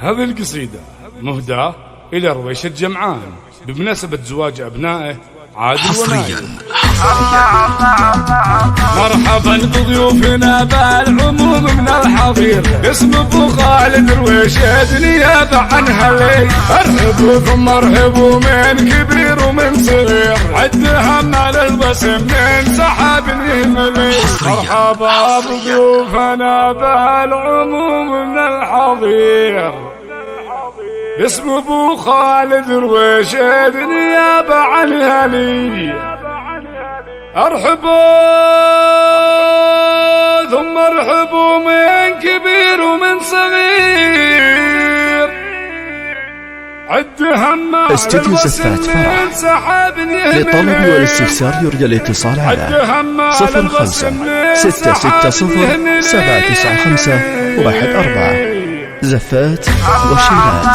هذه القصيدة مهداة إلى رويشة جمعان بمناسبة زواج أبنائه عادل ونايل. مرحبا بضيوفنا بالعموم من الحضير، اسم ابو خالد رويشة نيابة عن هالليل. ارحبوا ثم ارحبوا من كبير ومن صغير، عد همال البسم من سحاب يهملي. مرحبا بضيوفنا بالعموم من الحضير، اسم ابو خالد رويشة نيابة عن هالليل. ارحبوا ثم ارحبوا من كبير ومن صغير، عد همال استوديو زفات فرح. للطلب والاستفسار يرجى الاتصال على 05-660-795-14. زفات وشيلات.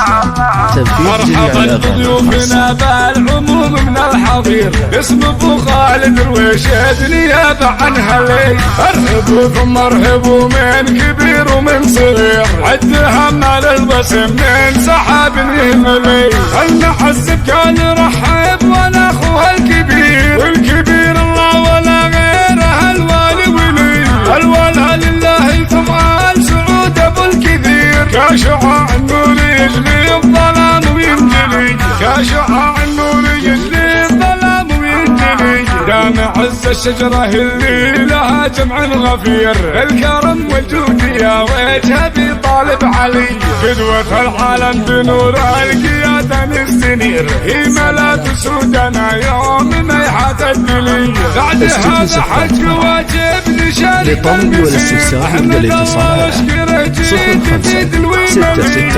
مرحبا بضيوفنا بالعموم من الحضير، اسم ابو خالد رويشة نيابة عن هالليل. ارحبوا ثم ارحبوا من كبير ومن صغير، عد همال البسم من سحاب يهملي. المعزب كان يرحب وانا اخوها الكبير، والكبير الله ولا غيره الوالي ولي. الوالها لله تفعل سعود ابو الكثير، كشعاع النور يجلي الظلام وينجلي، كشعاع النور يجلي الظلام وينجلي. دام عز الشجرة اللي لها جمع غفير، الكرم والجود يا وجهه بطالب علي. قدوة العالم بنور القيادة نستنير، هي ملاك سودنا يوم ما يحتدلي. بعد هذا حج واجب نشارك بالمسير، احمد الله واشكره جديد الويملي.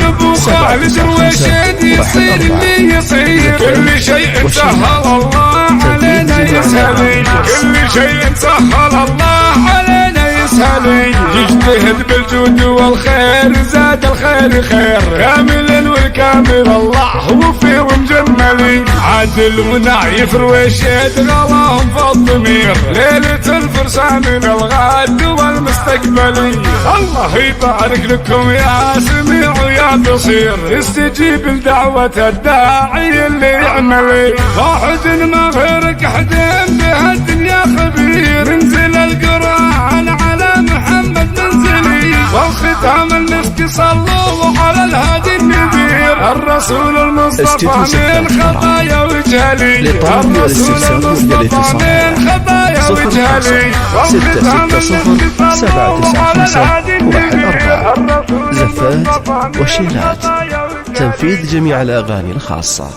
ابو خالد رويشة يصير اللي يصير، كل شيء سهل الله علينا يسهلي، كل شيء سهل الله علينا يسهلي. يجتهد بالجود والخير زاد الخير خير، كامل والكامل الله وفي ومجملي. عادل ونايف رويشة غلاهم في الضمير، ليلة الفرسان من الغد والمستقبلي. الله يبارك لكم يا سميع ويا بصير، استجيب لدعوة الداعي اللي يعملي. واحد ما غيرك حدين بها الدنيا خبير، انزل القرآن على محمد منزلي، والختام المسك صلوا على الهادي النذير. الرسول المصطفى من خطايا وجهلي، الرسول المصطفى من خطايا وجهلي، والختام المسك صلوا على الهادي النذير. زفات وشيلات. تنفيذ جميع الأغاني الخاصة.